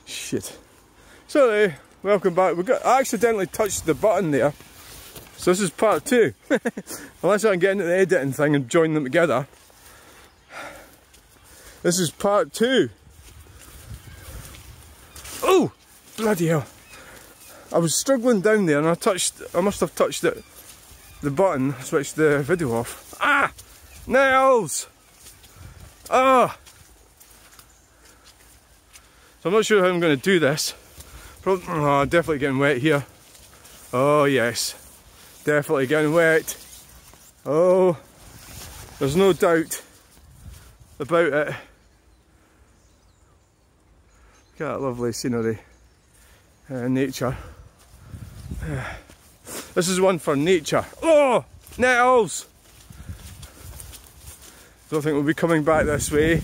Shit. So, welcome back. I accidentally touched the button there. So this is part 2. Unless I can get into the editing thing and join them together. This is part 2. Oh! Bloody hell. I was struggling down there and I must have touched it. The button, switched the video off. Ah! Nails! Ah! So I'm not sure how I'm going to do this. Oh, definitely getting wet here. Oh yes. Definitely getting wet. Oh, there's no doubt about it. Look at that lovely scenery. Nature. This is one for nature. Oh! Nettles! Don't think we'll be coming back this way.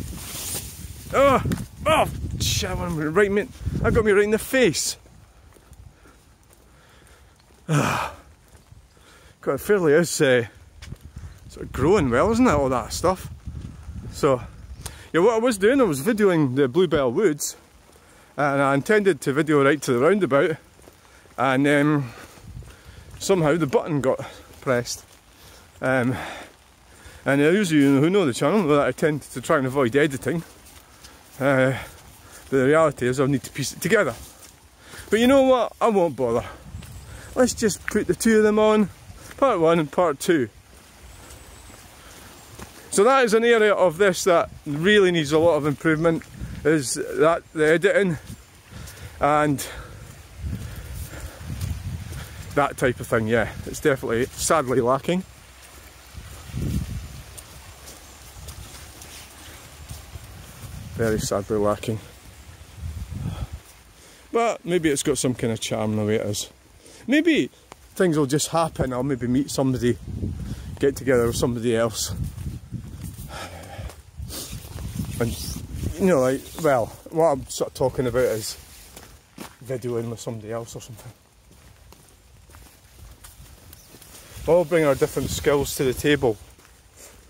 Oh! Oh! Shit, I got me right in the face. God, it fairly is sort of growing well, isn't it, all that stuff? So, yeah, what I was doing, I was videoing the Bluebell woods, and I intended to video right to the roundabout, and somehow the button got pressed. And those of you who know the channel know that I tend to try and avoid editing. But the reality is I'll need to piece it together. But you know what? I won't bother. Let's just put the two of them on. Part 1 and part 2. So that is an area of this that really needs a lot of improvement. Is that the editing and that type of thing, yeah. It's definitely, sadly, lacking. Very sadly lacking. But maybe it's got some kind of charm the way it is. Maybe things will just happen. I'll maybe meet somebody, get together with somebody else. And, you know, like, well, what I'm sort of talking about is videoing with somebody else or something. We'll all bring our different skills to the table.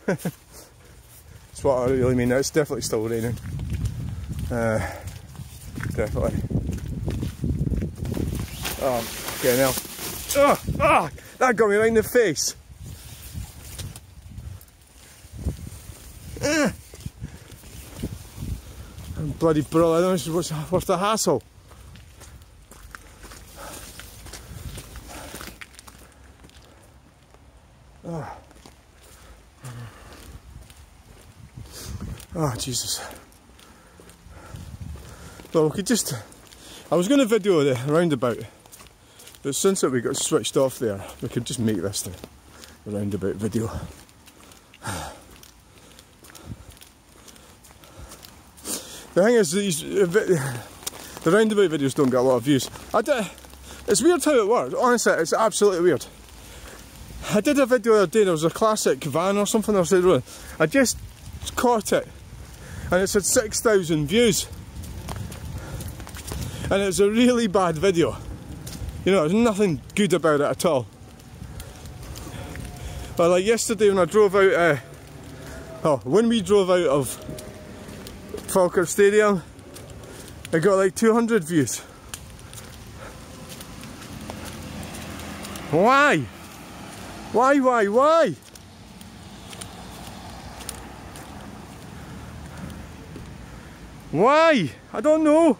That's what I really mean. It's definitely still raining. Definitely. Oh, okay, now. Oh, that got me right in the face. I'm bloody brilliant. I don't know what's the hassle. Oh, Jesus. Well, we could just... I was going to video the roundabout, but since we got switched off there, we could just make this the roundabout video. The thing is, the roundabout videos don't get a lot of views. It's weird how it works. Honestly, it's absolutely weird. I did a video the other day, there was a classic van or something on the side of the road. I just caught it, and it's had 6,000 views. And it's a really bad video. You know, there's nothing good about it at all. But like yesterday when I drove out, when we drove out of Falkirk Stadium, it got like 200 views. Why? Why? Why? I don't know.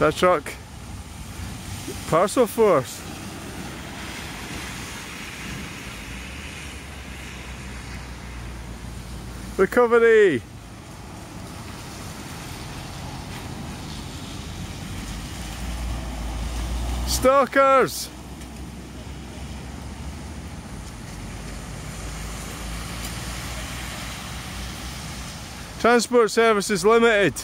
That truck, parcel force. Recovery. Stalkers. Transport Services Limited.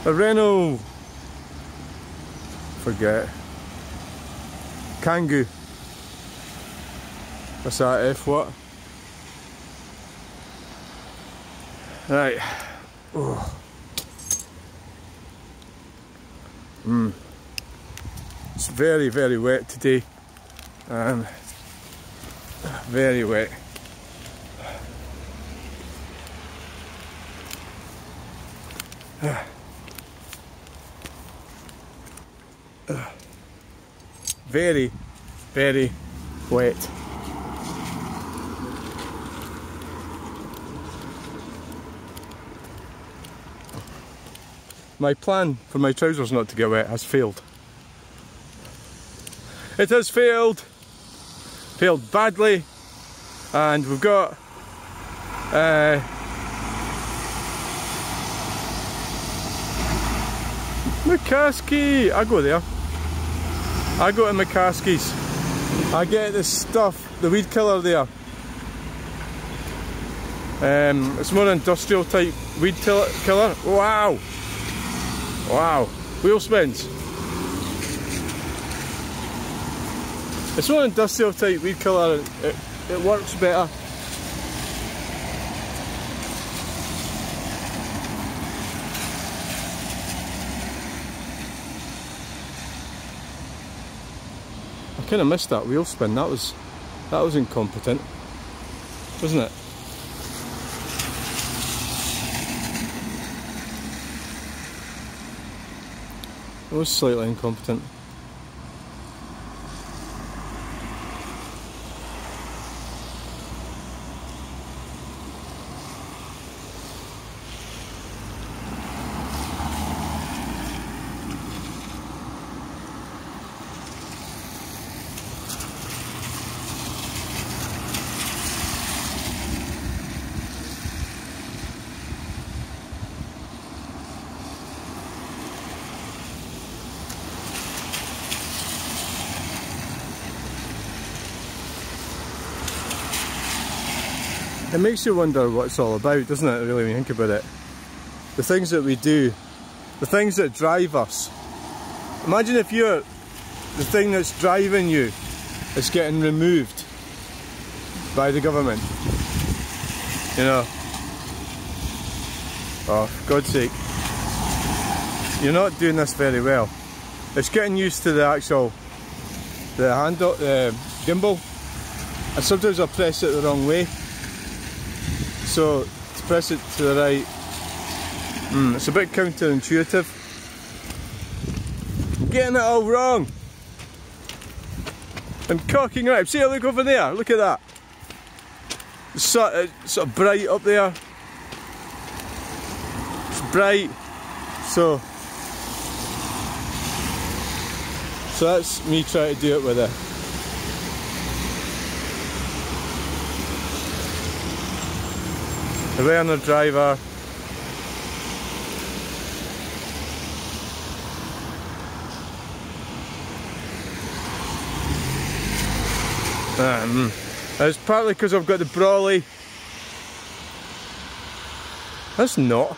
A Renault. Forget. Kangoo. What's that, F what? Right. Oh. It's very, very wet today. Very wet. Very, very wet. My plan for my trousers not to get wet has failed. It has failed! Failed badly, and we've got McCaskey! I go there. I go to McCaskey's. I get this stuff, the weed killer there. It's more industrial type weed killer. Wow! Wow! Wheel spins. It's more industrial type weed killer. It works better. I kind of missed that wheel spin. That was incompetent, wasn't it? It was slightly incompetent. It makes you wonder what it's all about, doesn't it, really, when you think about it? The things that we do, the things that drive us. Imagine if the thing that's driving you is getting removed by the government. You know? Oh, for God's sake. You're not doing this very well. It's getting used to the gimbal. And sometimes I press it the wrong way. So, to press it to the right, it's a bit counterintuitive. I'm getting it all wrong. I'm cocking right. See, look over there, look at that. It's sort of bright up there. It's bright. So that's me trying to do it with it. The learner driver. It's partly because I've got the brolly. That's not.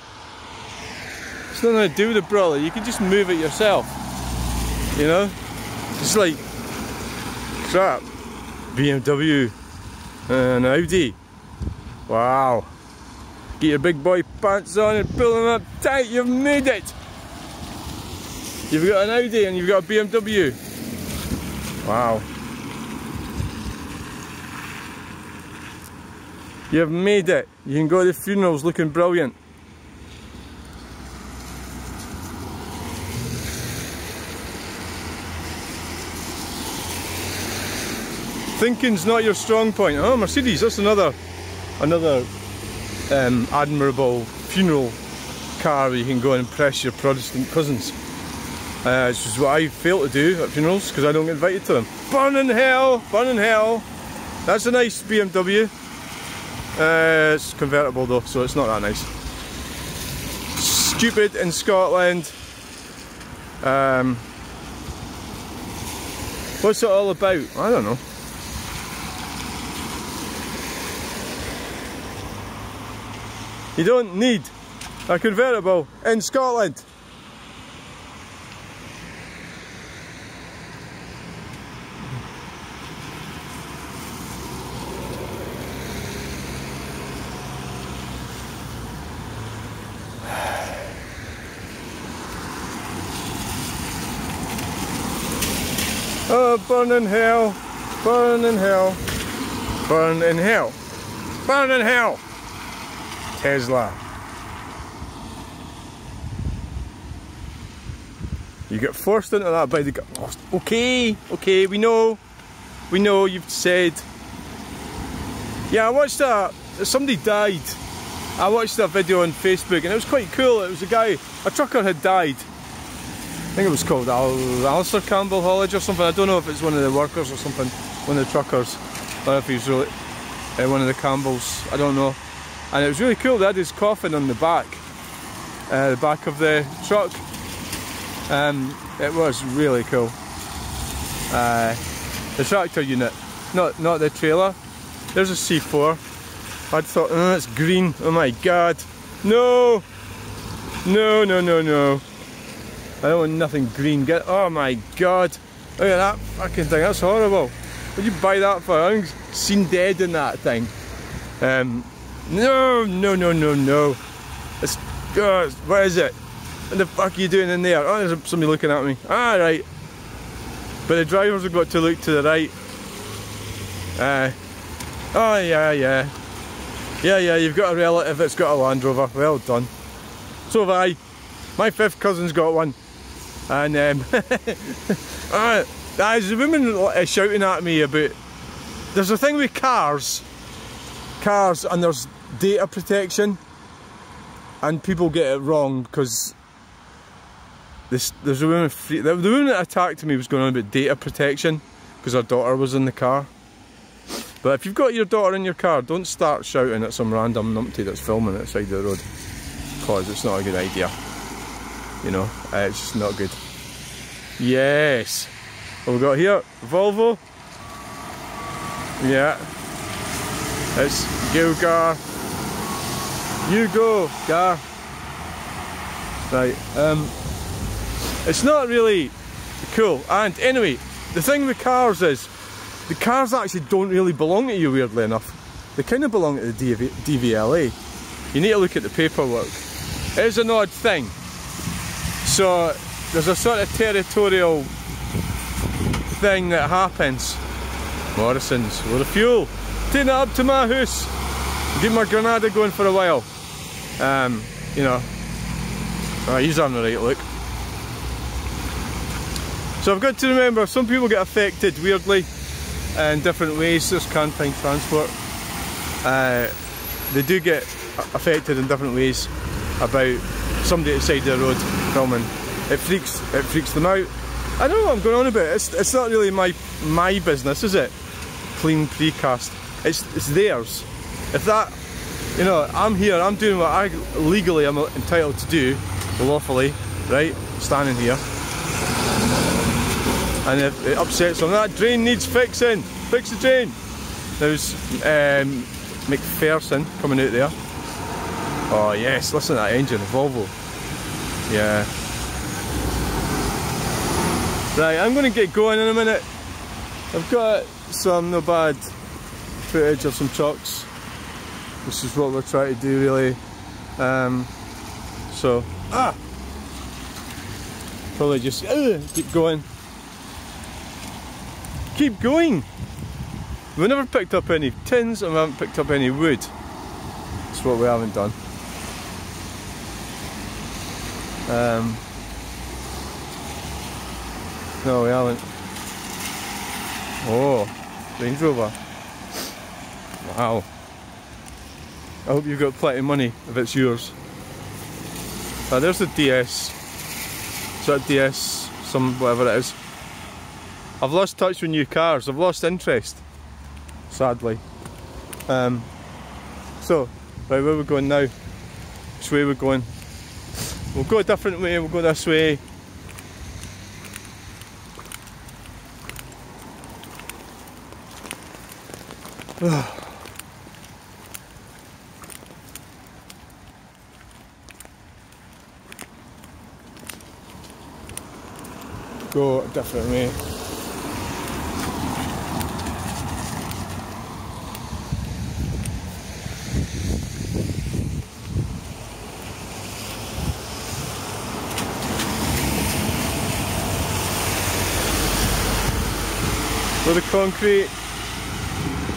It's nothing to do with the brolly. You can just move it yourself. You know? Just like crap. BMW and Audi. Wow. Get your big boy pants on and pull them up tight, you've made it! You've got an Audi and you've got a BMW. Wow. You've made it. You can go to the funerals looking brilliant. Thinking's not your strong point. Oh, Mercedes, that's another admirable funeral car where you can go and impress your Protestant cousins. Which is what I fail to do at funerals because I don't get invited to them. Burn in hell! Burn in hell! That's a nice BMW. It's convertible though, so it's not that nice. Stupid in Scotland. What's it all about? I don't know. You don't need a convertible in Scotland. Oh, burn in hell, burn in hell, burn in hell, burn in hell. Tesla. You get forced into that by the guy. Okay, okay, we know you've said. Yeah, I watched that, somebody died. I watched a video on Facebook and it was quite cool. It was a guy, a trucker had died. I think it was called Alistair Campbell Hollage or something. I don't know if it's one of the workers or something, one of the truckers, or if he's really one of the Campbells, I don't know. And it was really cool. They had his coffin on the back of the truck. It was really cool. The tractor unit, not the trailer. There's a C4. I thought, oh, it's green. Oh my god. No! No, no, no, no. I don't want nothing green. Oh my god. Look at that fucking thing. That's horrible. What'd you buy that for? I think seen dead in that thing. No, no, no, no, no. It's, what is it? What the fuck are you doing in there? Oh, there's somebody looking at me. Ah, right. But the drivers have got to look to the right. Oh, yeah, yeah. Yeah, yeah, you've got a relative that's got a Land Rover. Well done. So have I. My fifth cousin's got one. And, there's a woman shouting at me about... There's a thing with cars, and there's data protection. And people get it wrong because... There's a woman... The woman that attacked me was going on about data protection because her daughter was in the car. But if you've got your daughter in your car, don't start shouting at some random numpty that's filming at the side of the road, because it's not a good idea. You know, it's just not good. Yes. What we got here? Volvo. Yeah. It's go, Gar. You go, Gar. Right. It's not really cool. And anyway, the thing with cars is, the cars actually don't really belong to you, weirdly enough. They kind of belong to the DVLA. You need to look at the paperwork. It is an odd thing. So, there's a sort of territorial thing that happens. Morrison's, full of fuel. Taking it up to my house. Get my Granada going for a while. You know. He's having the right look. So I've got to remember, some people get affected weirdly in different ways. There's camping transport. They do get affected in different ways about somebody at the side of the road filming. It freaks them out. I don't know what I'm going on about. It's not really my business, is it? Clean precast. It's theirs. If that, you know, I'm here, I'm doing what I legally am entitled to do, lawfully, right? Standing here. And if it upsets them, that drain needs fixing. Fix the drain. There's McPherson coming out there. Oh yes, listen to that engine, Volvo. Yeah. Right, I'm going to get going in a minute. I've got some not bad footage of some trucks. This is what we're trying to do really. So, probably just keep going. Keep going! We've never picked up any tins and we haven't picked up any wood. That's what we haven't done. No, we haven't. Oh, Range Rover. Wow. I hope you've got plenty of money if it's yours. There's the DS. Is that DS? Whatever it is. I've lost touch with new cars. I've lost interest. Sadly. So, right, where are we going now? Which way are we going? We'll go a different way, we'll go this way. Go a different way. with the concrete.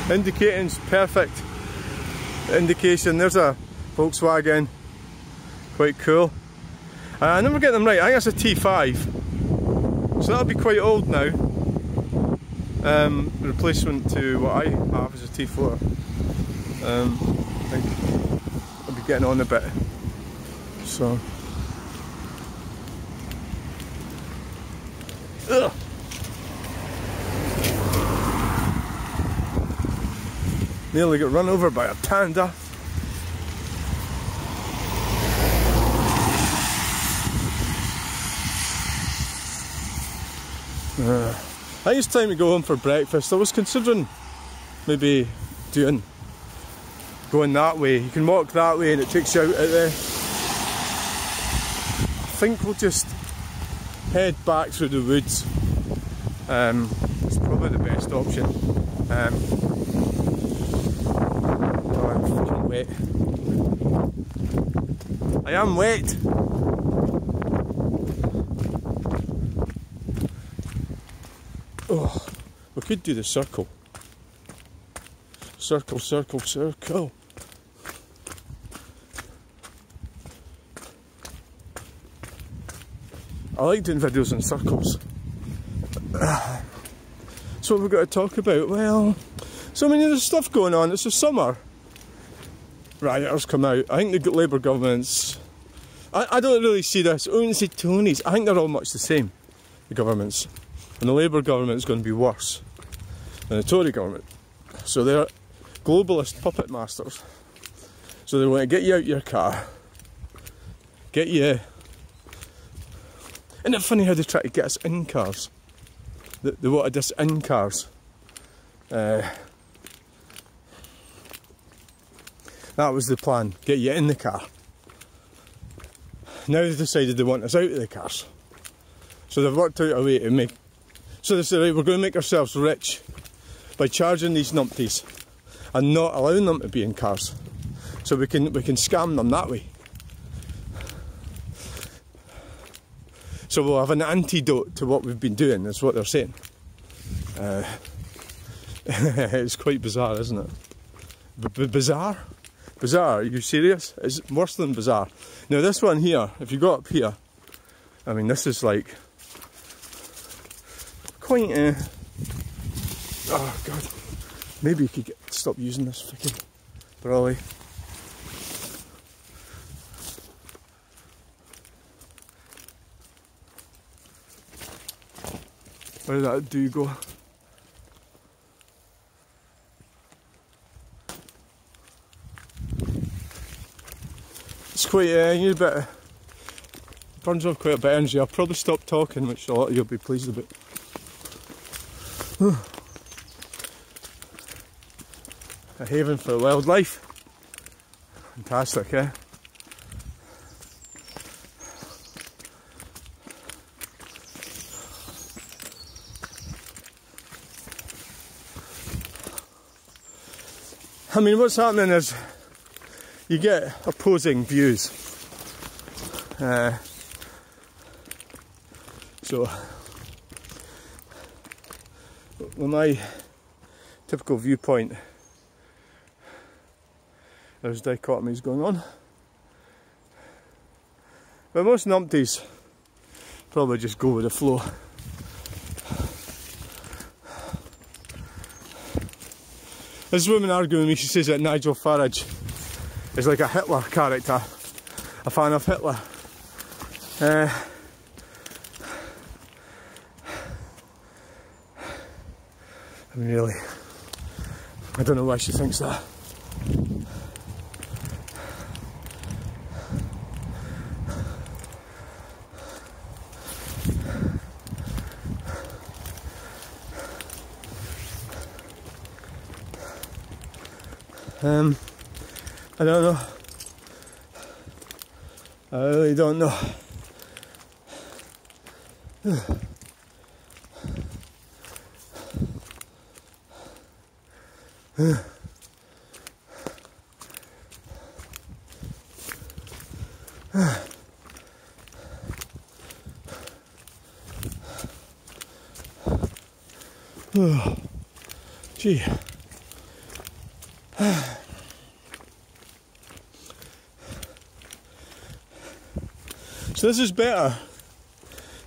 Indicating's perfect indication. There's a Volkswagen, quite cool. I never get them right. I think that's a T5, so that'll be quite old now. Replacement to what I have is a T4. I think I'll be getting on a bit. So, ugh. Nearly got run over by a panda. I think it's time to go home for breakfast. I was considering maybe going that way. You can walk that way and it takes you out at the... I think we'll just head back through the woods. It's probably the best option. Oh, I'm fucking wet. I am wet. Oh, we could do the circle. Circle, circle, circle. I like doing videos in circles. So what we've got to talk about? Well, so I mean there's stuff going on. It's the summer. Rioters come out. I think the Labour governments... I don't really see this. I wouldn't say Tories. I think they're all much the same, the governments. And the Labour government is going to be worse than the Tory government. So they're globalist puppet masters. So they want to get you out your car, get you... Isn't it funny how they try to get us in cars? They wanted us in cars. That was the plan, get you in the car. Now they've decided they want us out of the cars. So they've worked out a way to make... So they said, right, we're going to make ourselves rich by charging these numpties and not allowing them to be in cars. So we can scam them that way. So we'll have an antidote to what we've been doing, is what they're saying. It's quite bizarre, isn't it? Bizarre? Bizarre? Are you serious? It's worse than bizarre. Now this one here, if you go up here, I mean this is like quite oh god, maybe you could stop using this fucking brolly. Where did that do go? It's quite, you need a bit of, burns off quite a bit of energy. I'll probably stop talking, which a lot of you'll be pleased about. A haven for wildlife. Fantastic, eh? I mean, what's happening is you get opposing views. So, with my typical viewpoint, there's dichotomies going on. But most numpties probably just go with the flow. This woman arguing with me, she says that Nigel Farage is like a Hitler character, a fan of Hitler. I mean, really, I don't know why she thinks that. I don't know. I really don't know. Oh, gee. So this is better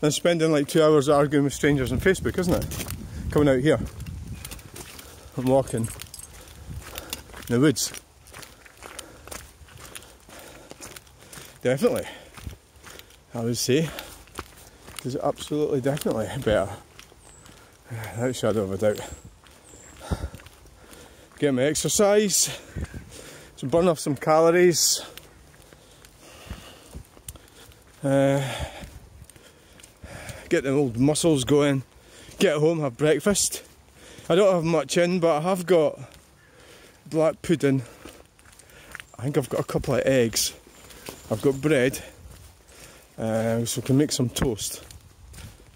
than spending like 2 hours arguing with strangers on Facebook, isn't it? Coming out here and walking in the woods. Definitely, I would say, it's absolutely definitely better, without a shadow of a doubt. Get my exercise, to burn off some calories, get the old muscles going, get home, have breakfast. I don't have much in, but I have got black pudding. I think I've got a couple of eggs. I've got bread, so I can make some toast.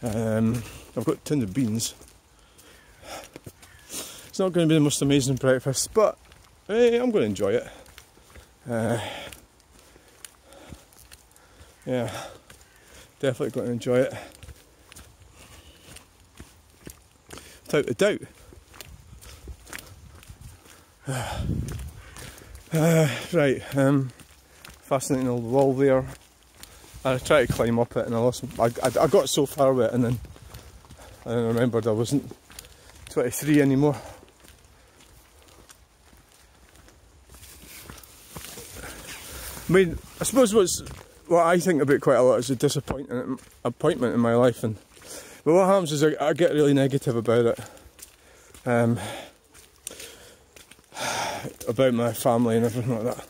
I've got a tin of beans. It's not going to be the most amazing breakfast, but I'm going to enjoy it. Yeah, definitely going to enjoy it. Without a doubt. Right, fascinating old wall there. I tried to climb up it and I got so far with it, and then I remembered I wasn't 23 anymore. I mean, I suppose what I think about quite a lot is a disappointment in my life, but what happens is I get really negative about it, about my family and everything like that,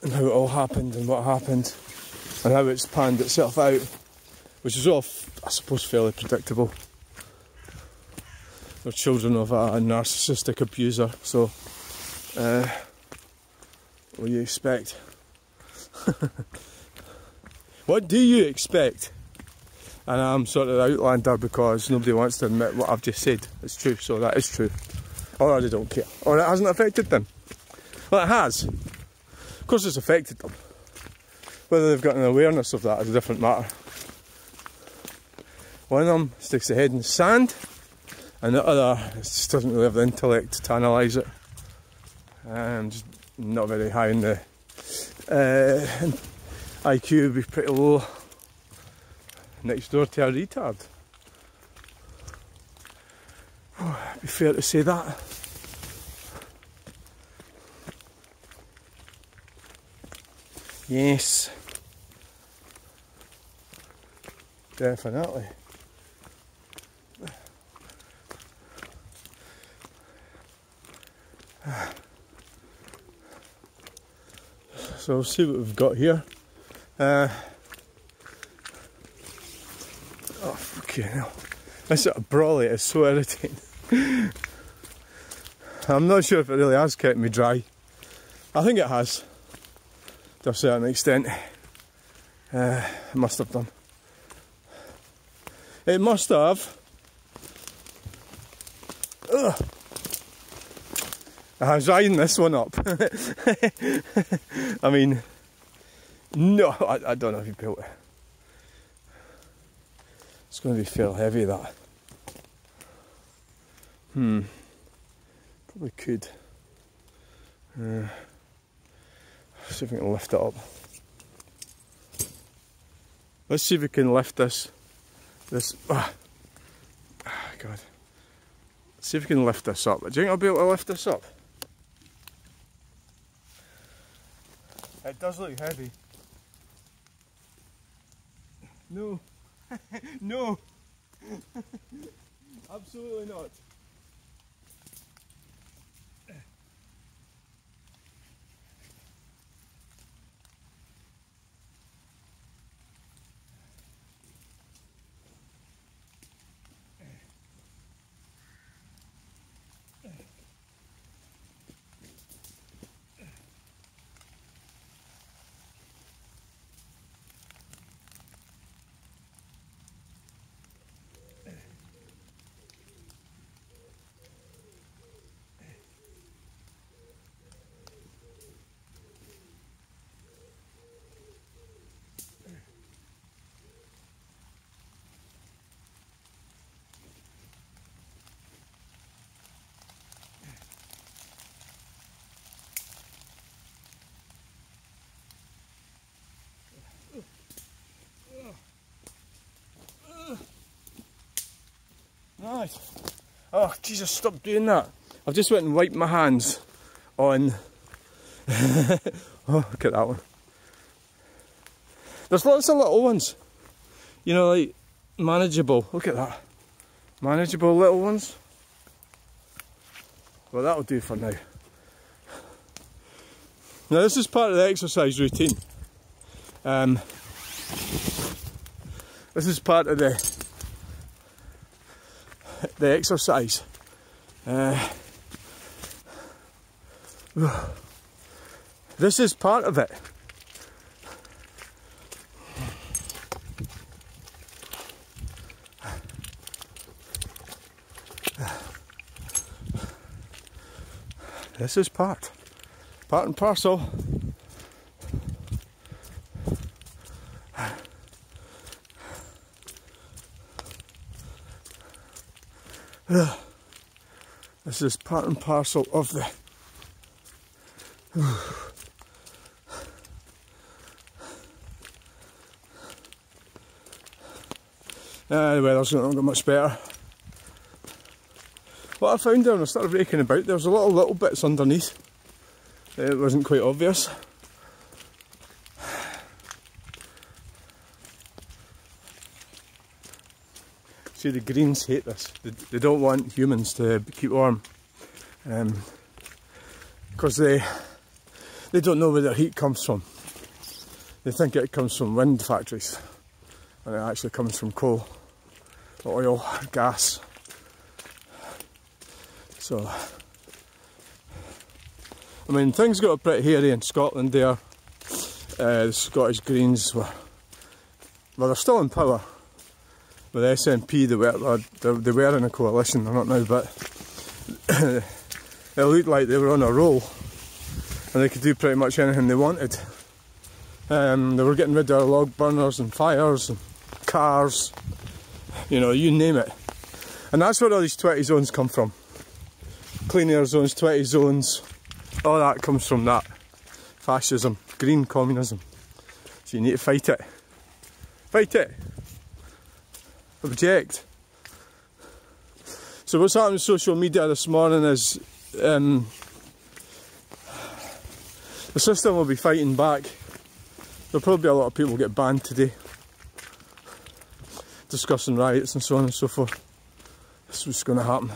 and how it all happened and what happened and how it's panned itself out, which is all, I suppose, fairly predictable. They're children of a narcissistic abuser, so what do you expect? What do you expect? And I'm sort of the outlander because nobody wants to admit what I've just said. It's true, so that is true. Or they don't care. Or it hasn't affected them. Well, it has. Of course it's affected them. Whether they've got an awareness of that is a different matter. One of them sticks their head in the sand, and the other just doesn't really have the intellect to analyse it. Just not very high in the IQ, would be pretty low. Next door to a retard. Oh, it'd be fair to say that. Yes. Definitely. So we'll see what we've got here. Oh, fucking hell. This sort of brawly is so irritating. I'm not sure if it really has kept me dry. I think it has, to a certain extent. It must have done. It must have. Ugh. I was eyeing this one up. I mean, no, I don't know if you built it. It's going to be fairly heavy, that. Probably could. See if we can lift it up. Let's see if we can lift this. God. Let's see if we can lift this up. Do you think I'll be able to lift this up? It does look heavy. No. No. Absolutely not. Right. Oh, Jesus, stop doing that. I've just went and wiped my hands on... oh, look at that one. There's lots of little ones. You know, like, manageable. Look at that. Manageable little ones. Well, that'll do for now. Now, this is part of the exercise routine. This is part of the exercise. This is part of it. This is part and parcel. This is part and parcel of the... The weather's not got much better. What I found when I started raking about, there was a lot of little bits underneath. It wasn't quite obvious. See, the greens hate this. They don't want humans to keep warm. Because they don't know where their heat comes from. They think it comes from wind factories. And it actually comes from coal, oil, gas. So, I mean, things got pretty hairy in Scotland there. The Scottish Greens were, well, they're still in power. With the SNP, they were in a coalition, they're not now, but it looked like they were on a roll. And they could do pretty much anything they wanted. They were getting rid of log burners and fires and cars, you know, you name it. And that's where all these 20 zones come from. Clean air zones, 20 zones, all that comes from that. Fascism, green communism. So you need to fight it. Fight it. Object. So what's happening with social media this morning is the system will be fighting back. There'll probably be a lot of people get banned today, discussing riots and so on and so forth. That's what's going to happen.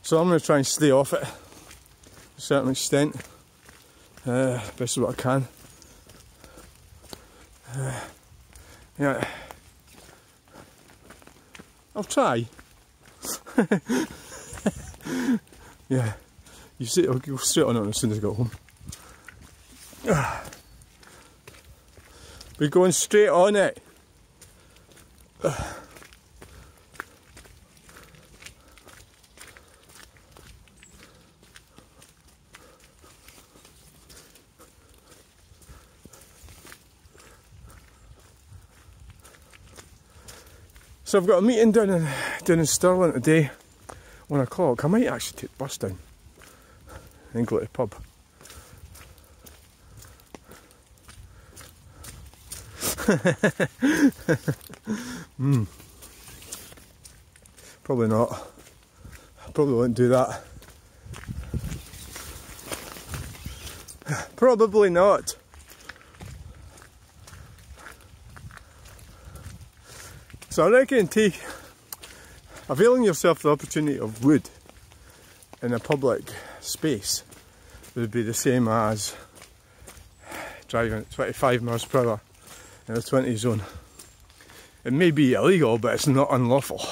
So I'm going to try and stay off it to a certain extent, best of what I can. Yeah, I'll try. Yeah, you see, I'll go straight on it as soon as I get home. We're going straight on it. So I've got a meeting down in Stirling today, 1 o'clock. I might actually take the bus down and go to the pub. Probably not. Probably won't do that. Probably not. So I reckon availing yourself the opportunity of wood in a public space would be the same as driving at 25 miles per hour in a 20 zone. It may be illegal, but it's not unlawful.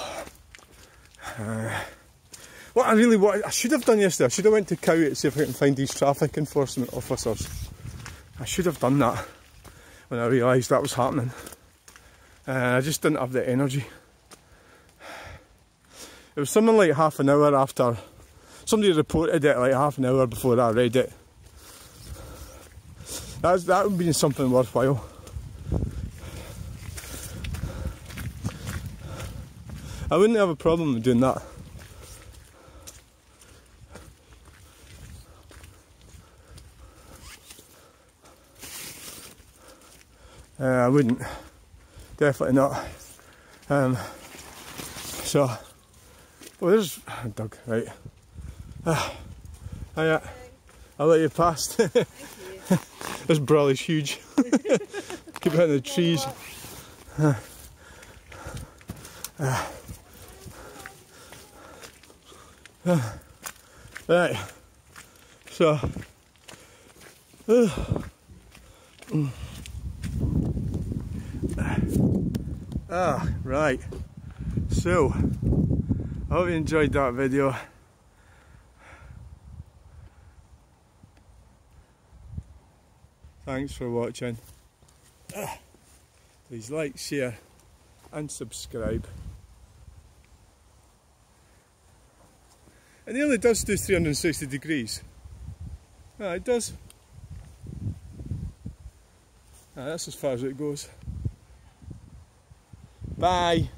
What I really want, I should have done yesterday, I should have went to Cow to see if I can find these traffic enforcement officers. I should have done that when I realised that was happening. I just didn't have the energy. It was something like half an hour after, somebody reported it like half an hour before I read it. That would have been something worthwhile. I wouldn't have a problem with doing that. I wouldn't. Definitely not. So Oh, there's Doug, right. Hiya. I'll let you past. Thank you. This brolly's huge. Keep it in the trees. Right. So. Right. So, I hope you enjoyed that video. Thanks for watching. Please like, share and subscribe. It nearly does do 360 degrees. Ah, it does. Ah, that's as far as it goes. Bye.